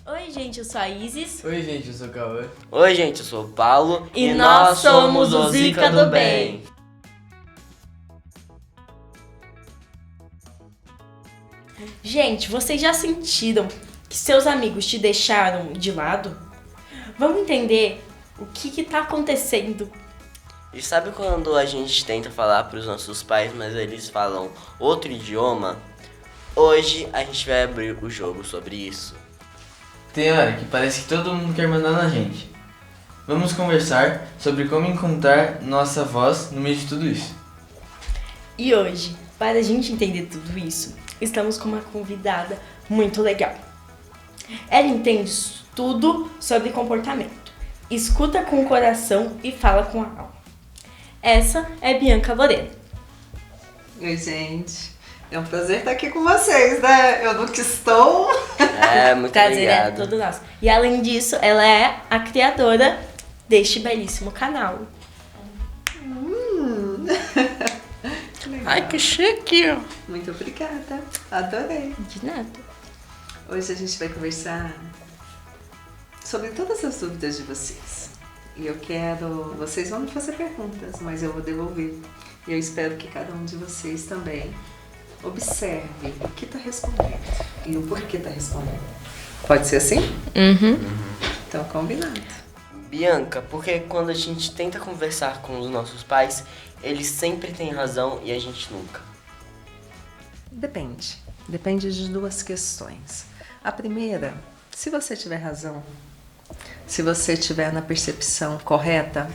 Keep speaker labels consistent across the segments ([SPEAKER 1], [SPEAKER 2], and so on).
[SPEAKER 1] Oi, gente, eu sou a Isis.
[SPEAKER 2] Oi, gente, eu sou o Cauã.
[SPEAKER 3] Oi, gente, eu sou o Paulo
[SPEAKER 1] E nós somos o Zica do Bem. Gente, vocês já sentiram que seus amigos te deixaram de lado? Vamos entender o que tá acontecendo.
[SPEAKER 3] E sabe quando a gente tenta falar para os nossos pais, mas eles falam outro idioma? Hoje a gente vai abrir o jogo sobre isso.
[SPEAKER 2] Tem hora que parece que todo mundo quer mandar na gente. Vamos conversar sobre como encontrar nossa voz no meio de tudo isso.
[SPEAKER 1] E hoje, para a gente entender tudo isso, estamos com uma convidada muito legal. Ela entende tudo sobre comportamento, escuta com o coração e fala com a alma. Essa é Bianca Lorena.
[SPEAKER 4] Oi, gente. É um prazer estar aqui com vocês, né? Eu nunca estou.
[SPEAKER 3] Muito
[SPEAKER 1] Prazer é
[SPEAKER 3] obrigado.
[SPEAKER 1] todo nosso. E além disso, ela é a criadora deste belíssimo canal.
[SPEAKER 3] Ai, que chique!
[SPEAKER 4] Muito obrigada. Adorei.
[SPEAKER 1] De nada.
[SPEAKER 4] Hoje a gente vai conversar sobre todas as dúvidas de vocês. E eu quero... Vocês vão me fazer perguntas, mas eu vou devolver. E eu espero que cada um de vocês também observe o que está respondendo e o porquê está respondendo. Pode ser assim? Então, combinado.
[SPEAKER 3] Bianca, porque quando a gente tenta conversar com os nossos pais, eles sempre têm razão e a gente nunca.
[SPEAKER 4] Depende. Depende de duas questões. A primeira, se você tiver razão, se você tiver na percepção correta,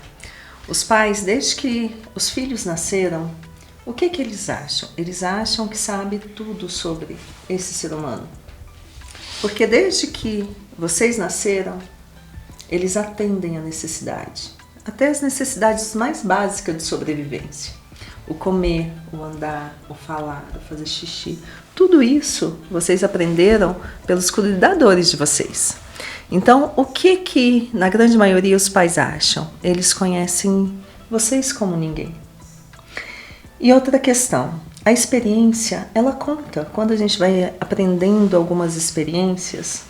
[SPEAKER 4] os pais, desde que os filhos nasceram, o que eles acham? Eles acham que sabem tudo sobre esse ser humano. Porque desde que vocês nasceram, eles atendem a necessidade. Até as necessidades mais básicas de sobrevivência. O comer, o andar, o falar, o fazer xixi. Tudo isso vocês aprenderam pelos cuidadores de vocês. Então, o que na grande maioria os pais acham? Eles conhecem vocês como ninguém. E outra questão, a experiência, ela conta. Quando a gente vai aprendendo algumas experiências,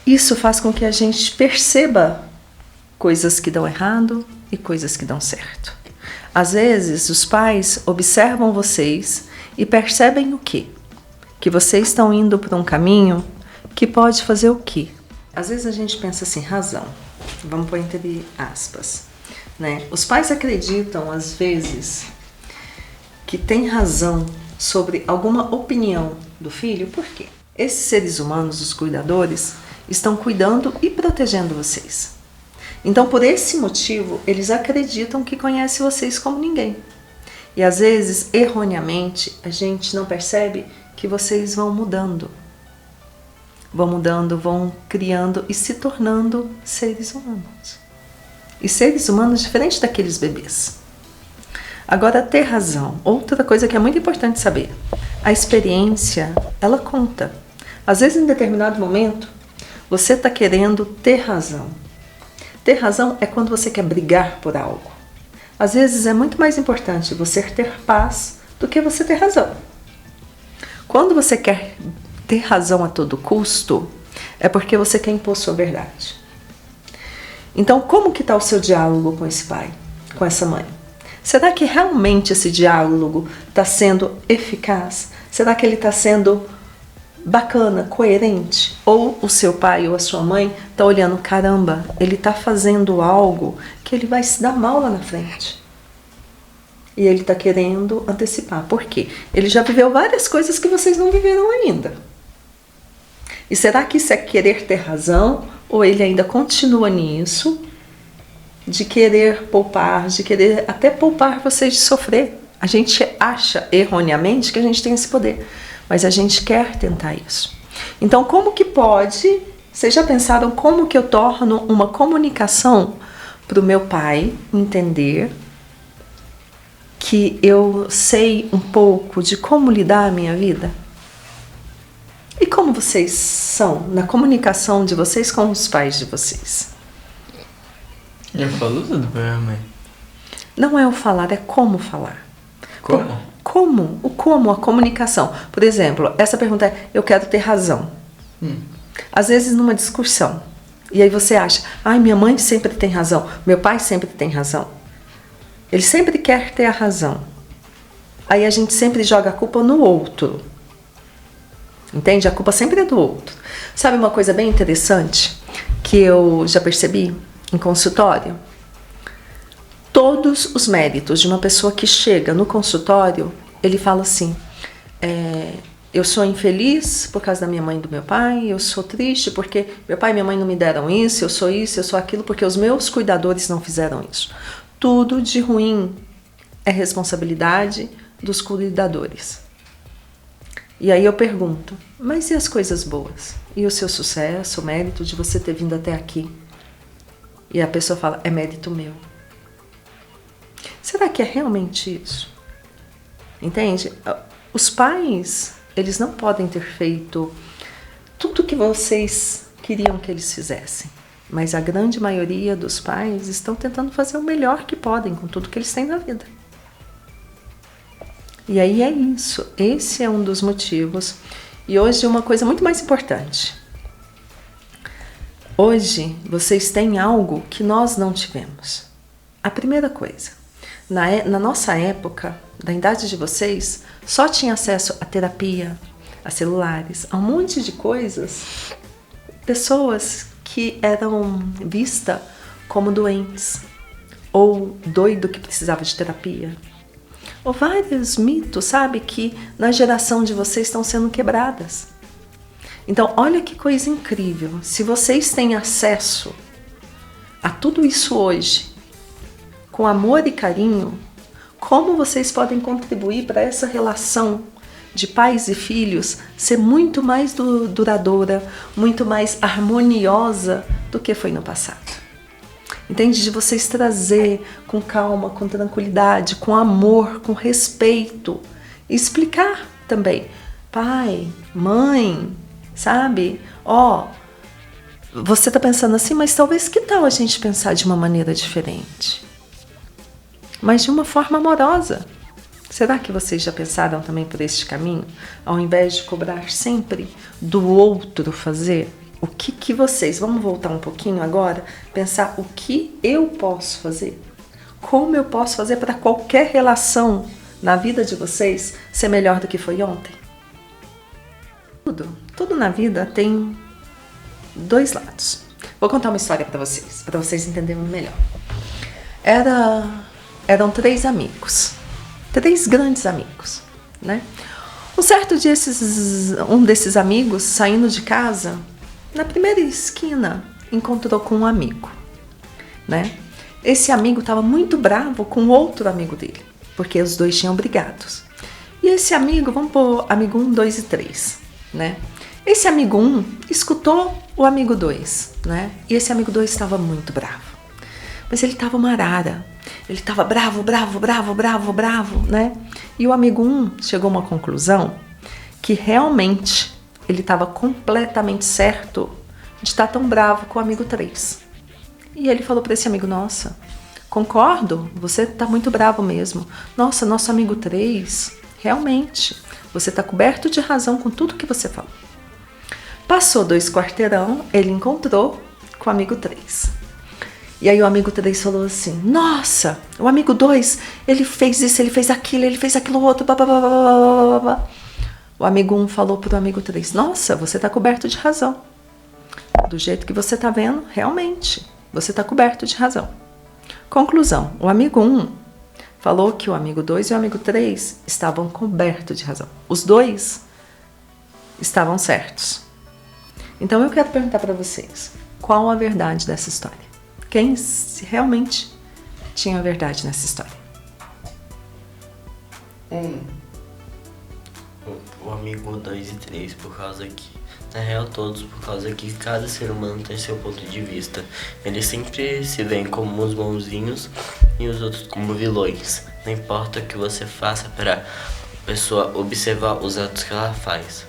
[SPEAKER 4] isso faz com que a gente perceba coisas que dão errado e coisas que dão certo. Às vezes, os pais observam vocês e percebem o quê? Que vocês estão indo por um caminho que pode fazer o quê? Às vezes a gente pensa assim, razão. Vamos pôr entre aspas, né? Os pais acreditam, às vezes, que tem razão sobre alguma opinião do filho. Por quê? Esses seres humanos, os cuidadores, estão cuidando e protegendo vocês. Então, por esse motivo, eles acreditam que conhecem vocês como ninguém. E às vezes, erroneamente, a gente não percebe que vocês vão mudando. Vão mudando, vão criando e se tornando seres humanos. E seres humanos diferentes daqueles bebês. Agora, ter razão. Outra coisa que é muito importante saber. A experiência, ela conta. Às vezes, em determinado momento, você está querendo ter razão. Ter razão é quando você quer brigar por algo. Às vezes, é muito mais importante você ter paz do que você ter razão. Quando você quer ter razão a todo custo, é porque você quer impor sua verdade. Então, como que está o seu diálogo com esse pai, com essa mãe? Será que realmente esse diálogo está sendo eficaz? Será que ele está sendo bacana, coerente? Ou o seu pai ou a sua mãe está olhando, caramba, ele está fazendo algo que ele vai se dar mal lá na frente. E ele está querendo antecipar. Por quê? Ele já viveu várias coisas que vocês não viveram ainda. E será que isso é querer ter razão? Ou ele ainda continua nisso? De querer poupar, de querer até poupar vocês de sofrer. A gente acha erroneamente que a gente tem esse poder, mas a gente quer tentar isso. Então, como que pode... Vocês já pensaram como que eu torno uma comunicação para o meu pai entender que eu sei um pouco de como lidar a minha vida? E como vocês são na comunicação de vocês com os pais de vocês?
[SPEAKER 2] Eu falo tudo pra minha mãe.
[SPEAKER 4] Não é o falar, é como falar.
[SPEAKER 2] Como?
[SPEAKER 4] Como? O como, a comunicação. Por exemplo, essa pergunta é, eu quero ter razão. Às vezes numa discussão. E aí você acha, ai, minha mãe sempre tem razão, meu pai sempre tem razão. Ele sempre quer ter a razão. Aí a gente sempre joga a culpa no outro. Entende? A culpa sempre é do outro. Sabe uma coisa bem interessante que eu já percebi em consultório? Todos os méritos de uma pessoa que chega no consultório, ele fala assim, eu sou infeliz por causa da minha mãe e do meu pai, eu sou triste porque meu pai e minha mãe não me deram isso, eu sou aquilo porque os meus cuidadores não fizeram isso. Tudo de ruim é responsabilidade dos cuidadores. E aí eu pergunto, mas e as coisas boas? E o seu sucesso, o mérito de você ter vindo até aqui? E a pessoa fala, é mérito meu. Será que é realmente isso? Entende? Os pais, eles não podem ter feito tudo que vocês queriam que eles fizessem. Mas a grande maioria dos pais estão tentando fazer o melhor que podem com tudo que eles têm na vida. E aí é isso. Esse é um dos motivos. E hoje uma coisa muito mais importante. Hoje vocês têm algo que nós não tivemos. A primeira coisa. Na nossa época, da idade de vocês, só tinha acesso à terapia, a celulares, a um monte de coisas. Pessoas que eram vistas como doentes, ou doido que precisava de terapia. Ou vários mitos, sabe, que na geração de vocês estão sendo quebradas. Então, olha que coisa incrível. Se vocês têm acesso a tudo isso hoje, com amor e carinho, como vocês podem contribuir para essa relação de pais e filhos ser muito mais duradoura, muito mais harmoniosa do que foi no passado. Entende? De vocês trazer com calma, com tranquilidade, com amor, com respeito. E explicar também. Pai, mãe, sabe? Você tá pensando assim, mas talvez que tal a gente pensar de uma maneira diferente? Mas de uma forma amorosa. Será que vocês já pensaram também por este caminho? Ao invés de cobrar sempre do outro fazer, o que vocês... Vamos voltar um pouquinho agora, pensar o que eu posso fazer. Como eu posso fazer para qualquer relação na vida de vocês ser melhor do que foi ontem? Tudo na vida tem dois lados. Vou contar uma história para vocês entenderem melhor. Eram 3 amigos. 3 grandes amigos, né? Um certo dia, um desses amigos, saindo de casa, na primeira esquina, encontrou com um amigo, né? Esse amigo estava muito bravo com outro amigo dele, porque os dois tinham brigado. E esse amigo, vamos pôr amigo 1, 2 e 3, né? Esse amigo 1 escutou o amigo 2, né? E esse amigo 2 estava muito bravo. Mas ele estava uma arara. Ele estava bravo, né? E o amigo 1 chegou a uma conclusão que realmente ele estava completamente certo de estar tão bravo com o amigo 3. E ele falou para esse amigo, nossa, concordo, você está muito bravo mesmo. Nossa, nosso amigo 3, realmente, você está coberto de razão com tudo que você falou. Passou 2 quarteirão, ele encontrou com o amigo 3. E aí o amigo 3 falou assim, nossa, o amigo 2, ele fez isso, ele fez aquilo outro, blá. O amigo 1 falou pro amigo 3, nossa, você tá coberto de razão. Do jeito que você tá vendo, realmente, você tá coberto de razão. Conclusão, o amigo 1 falou que o amigo 2 e o amigo 3 estavam cobertos de razão. Os dois estavam certos. Então eu quero perguntar para vocês, qual a verdade dessa história? Quem realmente tinha a verdade nessa história?
[SPEAKER 3] O amigo 2 e 3, por causa que, na real todos, por causa que cada ser humano tem seu ponto de vista. Eles sempre se veem como os bonzinhos e os outros como vilões. Não importa o que você faça para a pessoa observar os atos que ela faz.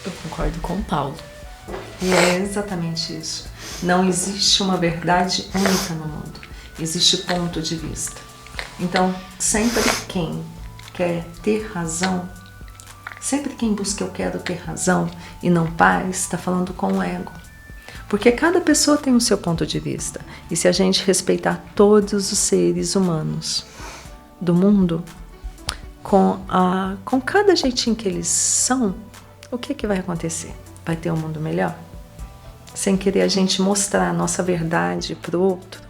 [SPEAKER 1] Eu concordo com o Paulo.
[SPEAKER 4] E é exatamente isso. Não existe uma verdade única no mundo. Existe ponto de vista. Então, sempre quem quer ter razão Sempre quem busca eu quero ter razão e não paz, está falando com o ego. Porque cada pessoa tem o seu ponto de vista. E se a gente respeitar todos os seres humanos do mundo, com cada jeitinho que eles são, o que vai acontecer? Vai ter um mundo melhor? Sem querer a gente mostrar a nossa verdade para o outro.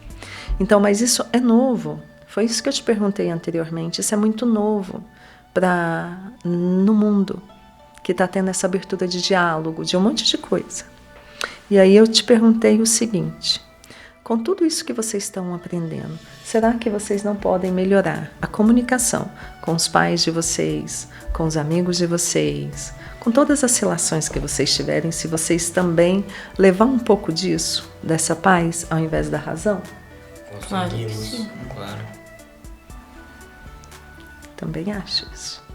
[SPEAKER 4] Então, mas isso é novo. Foi isso que eu te perguntei anteriormente. Isso é muito novo no mundo, que está tendo essa abertura de diálogo, de um monte de coisa. E aí eu te perguntei o seguinte: com tudo isso que vocês estão aprendendo, será que vocês não podem melhorar a comunicação com os pais de vocês, com os amigos de vocês, com todas as relações que vocês tiverem, se vocês também levar um pouco disso, dessa paz, ao invés da razão?
[SPEAKER 3] Conseguimos, claro.
[SPEAKER 4] Também acho isso.